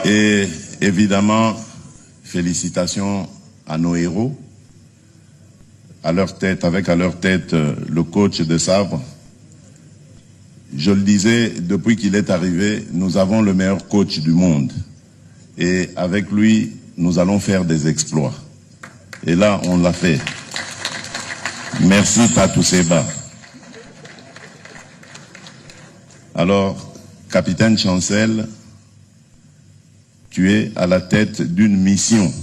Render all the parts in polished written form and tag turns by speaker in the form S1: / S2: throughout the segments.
S1: Et évidemment, félicitations à nos héros, avec à leur tête le coach de Sabre. Je le disais, depuis qu'il est arrivé, nous avons le meilleur coach du monde. Et avec lui, nous allons faire des exploits. Et là, on l'a fait. Merci Patou Seba. Alors, capitaine Chancel, tu es à la tête d'une mission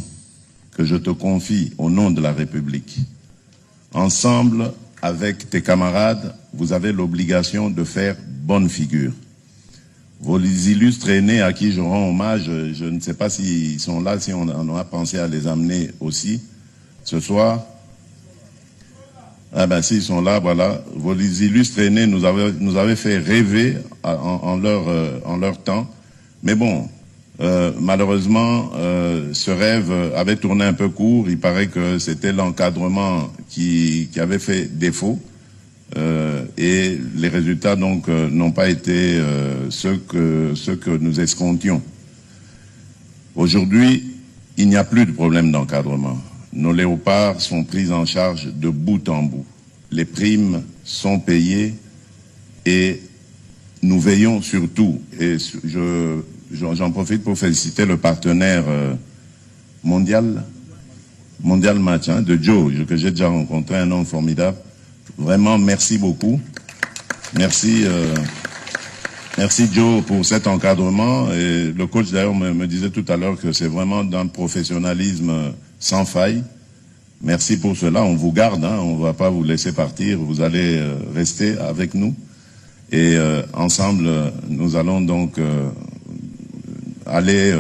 S1: que je te confie au nom de la République. Ensemble, avec tes camarades, vous avez l'obligation de faire bonne figure. Vos illustres aînés à qui je rends hommage, je ne sais pas s'ils sont là, si on a pensé à les amener aussi ce soir. Ah ben s'ils sont là, voilà. Vos illustres aînés nous avaient fait rêver en leur temps. Mais bon, malheureusement, ce rêve avait tourné un peu court. Il paraît que c'était l'encadrement qui avait fait défaut. Et les résultats donc n'ont pas été ceux que nous escomptions. Aujourd'hui, il n'y a plus de problème d'encadrement. Nos léopards sont pris en charge de bout en bout. Les primes sont payées et nous veillons surtout, et j'en profite pour féliciter le partenaire mondial match de Joe, que j'ai déjà rencontré, un homme formidable. Vraiment, merci beaucoup. Merci Joe pour cet encadrement. Et le coach d'ailleurs me disait tout à l'heure que c'est vraiment d'un professionnalisme sans faille. Merci pour cela. On vous garde, on ne va pas vous laisser partir. Vous allez rester avec nous. Et ensemble, nous allons donc aller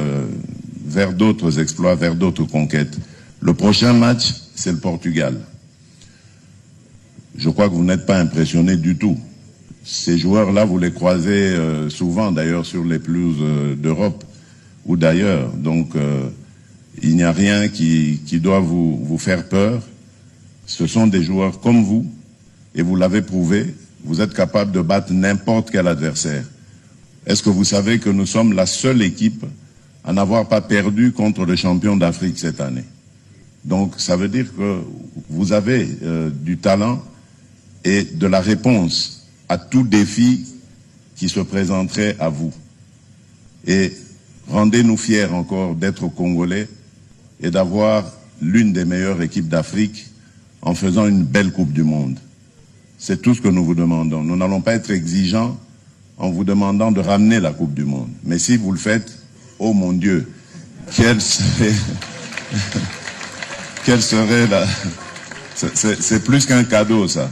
S1: vers d'autres exploits, vers d'autres conquêtes. Le prochain match, c'est le Portugal. Je crois que vous n'êtes pas impressionné du tout. Ces joueurs-là, vous les croisez souvent, d'ailleurs, sur les pelouses d'Europe ou d'ailleurs. Donc, il n'y a rien qui doit vous faire peur. Ce sont des joueurs comme vous, et vous l'avez prouvé. Vous êtes capable de battre n'importe quel adversaire. Est-ce que vous savez que nous sommes la seule équipe à n'avoir pas perdu contre le champion d'Afrique cette année? Donc, ça veut dire que vous avez du talent et de la réponse à tout défi qui se présenterait à vous. Et rendez-nous fiers encore d'être Congolais et d'avoir l'une des meilleures équipes d'Afrique en faisant une belle Coupe du Monde. C'est tout ce que nous vous demandons. Nous n'allons pas être exigeants en vous demandant de ramener la Coupe du Monde. Mais si vous le faites, oh mon Dieu, quelle serait la... C'est plus qu'un cadeau, ça.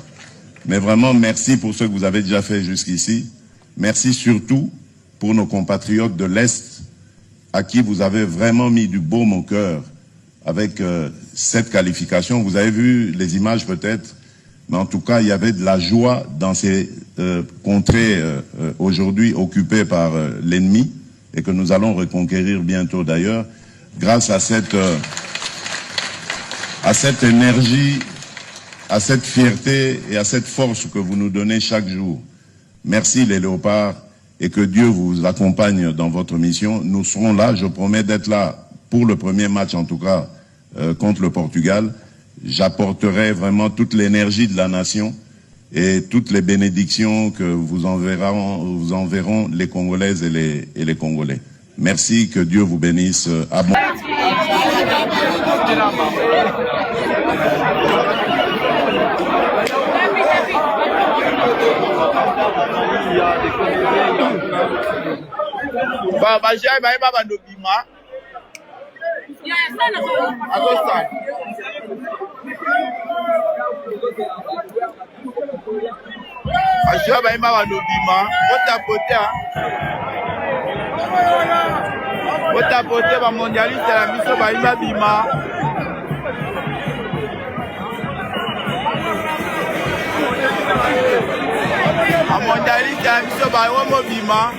S1: Mais vraiment, merci pour ce que vous avez déjà fait jusqu'ici. Merci surtout pour nos compatriotes de l'Est, à qui vous avez vraiment mis du baume au cœur avec cette qualification. Vous avez vu les images peut-être, mais en tout cas, il y avait de la joie dans ces contrées aujourd'hui occupées par l'ennemi et que nous allons reconquérir bientôt d'ailleurs, grâce à cette énergie, à cette fierté et à cette force que vous nous donnez chaque jour. Merci les léopards et que Dieu vous accompagne dans votre mission. Nous serons là, je promets d'être là pour le premier match en tout cas contre le Portugal. J'apporterai vraiment toute l'énergie de la nation et toutes les bénédictions que vous enverront les Congolaises et les Congolais. Merci, que Dieu vous bénisse abondamment.
S2: Otapote ba mondialiste la biso ba imba bima. A mondialiste la biso ba womo bima.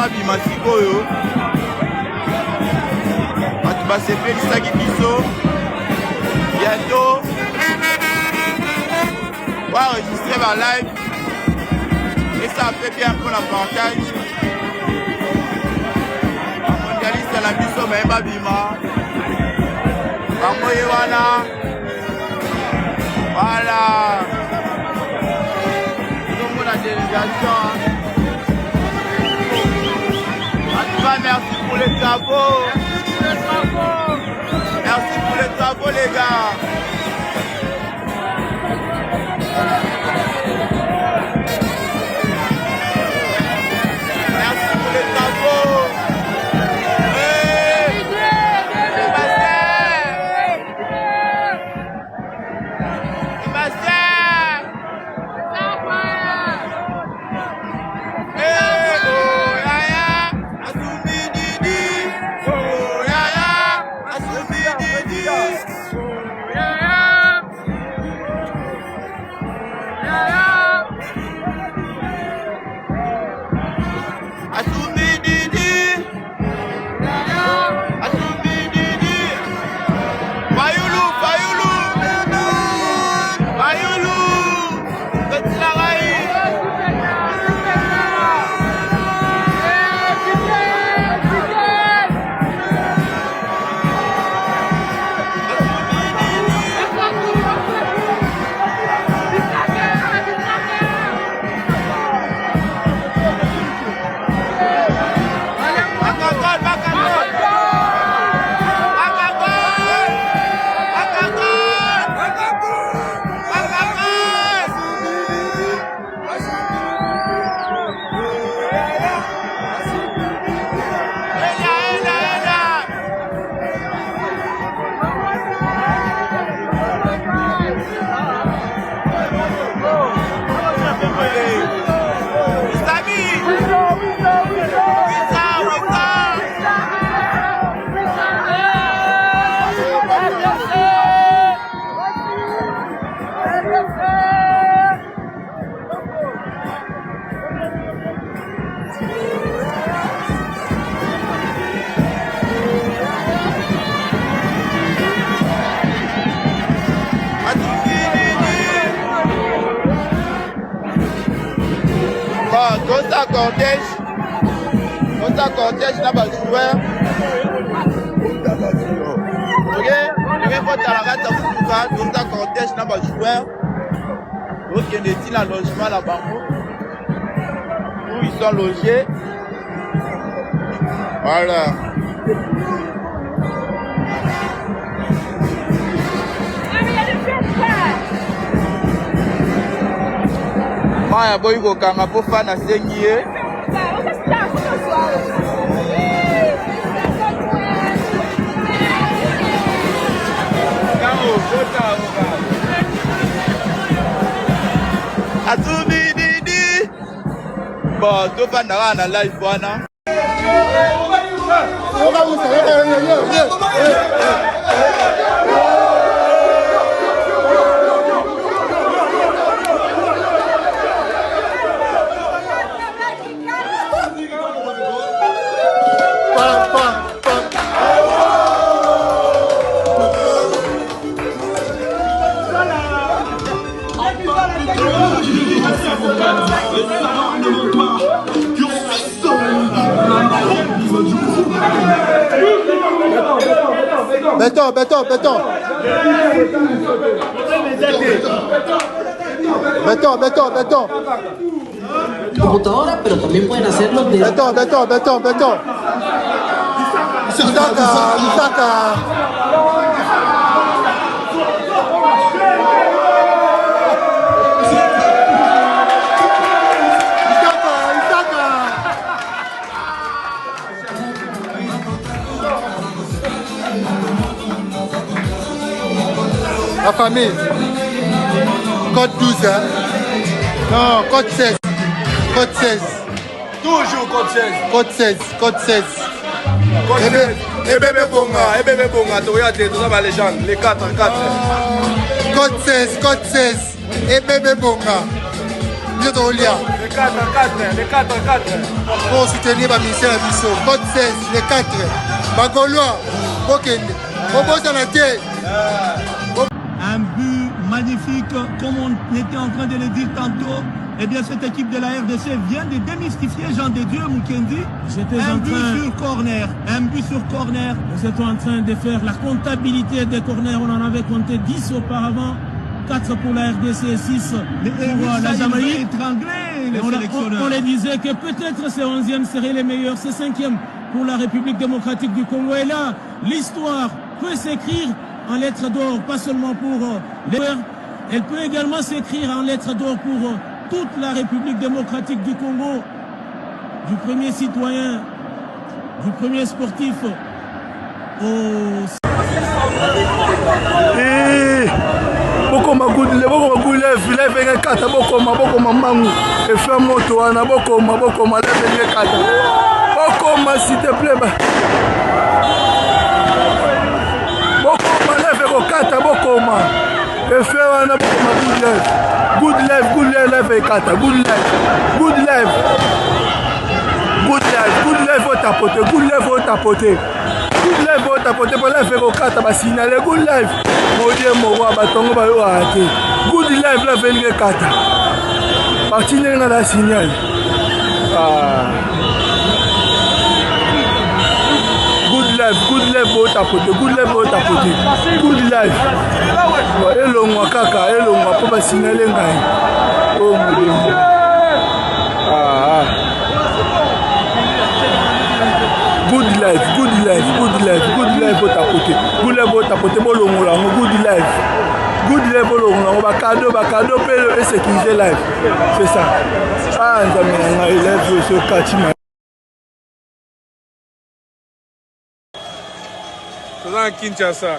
S2: babima sikoyo bato basepelisaki biso bientôt va enregistrer ma live et ça fait bien pour la partage mondialiste la biso mais babima bangoye wana voilà donc la délégation en tout cas merci pour les travaux merci pour les travaux les gars. Cortège n'a pas joué. Ok, le vote à la rate à donc ta cortège n'a pas joué. Donc il y a des logement là-bas où ils sont logés. Voilà. Moi, boy, go kanga pour faire na sengié. Atubididi. Bon, tu vas dans la live wana. Béton.
S3: Computadora, pero también pueden hacerlo de...
S4: Béton. Misaka. La famille. Code 12, hein? Non, code 16. Code 16.
S5: Toujours code 16.
S4: Code 16.
S5: Code 16. Et bébé Bonga, tu regardes, tu as les gens, les 4.
S4: Code 16. Et bébé Bonga. Nous sommes
S5: Les 4.
S4: pour soutenir le ministère de Bisso. Code 16, les 4. Bagolois, Bokende.
S3: Un but magnifique, comme on était en train de le dire tantôt. Eh bien, cette équipe de la RDC vient de démystifier Jean de Dieu Mukendi. Un but sur corner. Nous étions en train de faire la comptabilité des corners. On en avait compté 10 auparavant. 4 pour la RDC et 6 pour la Jamaïque. On les disait que peut-être ces 11e seraient les meilleurs, ces 5e pour la République démocratique du Congo. Et là, l'histoire peut s'écrire en lettres d'or, pas seulement pour les joueurs. Elle peut également s'écrire en lettres d'or pour toute la République démocratique du Congo, du premier citoyen, du premier sportif au...
S5: Bokoma good leve kata bokoma mangu et faire moto wana bokoma leve kata bokoma s'il te plaît bokoma leve kata bokoma et faire wana bokoma good leve kata good leve au tapoter Good life au tapoter pour la faire au kata ba signaler good life modie mo wa batongo ba yo ate good life la venir kata parti na la signal good life au tapoter good life elongwa kaka elongwa po ba signaler ngai oh modie Good life au tapoter. Good life au tapoter bolongo la good life bolongo ba cadeau pe et sécuriser life. C'est ça. Ah nzambe na élève sur Katima. Dans Kinshasa.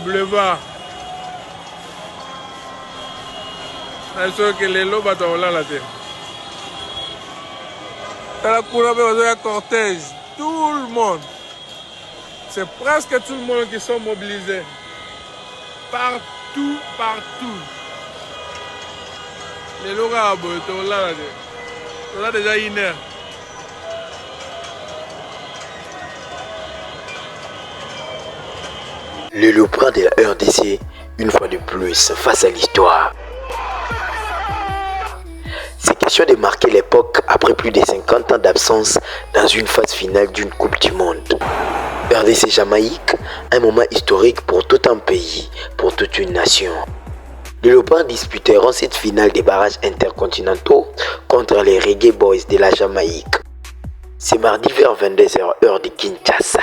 S5: Boulevard. Est-ce que les lobes sont là la terre? La couleur de cortège, tout le monde, c'est presque tout le monde qui sont mobilisés, partout. Les locaux, là déjà une heure.
S6: Le Léopard de la RDC, une fois de plus, face à l'histoire. C'est question de marquer l'époque après plus de 50 ans d'absence dans une phase finale d'une Coupe du Monde. RDC Jamaïque, un moment historique pour tout un pays, pour toute une nation. Les Léopards disputeront cette finale des barrages intercontinentaux contre les Reggae Boys de la Jamaïque. C'est mardi vers 22h heure de Kinshasa.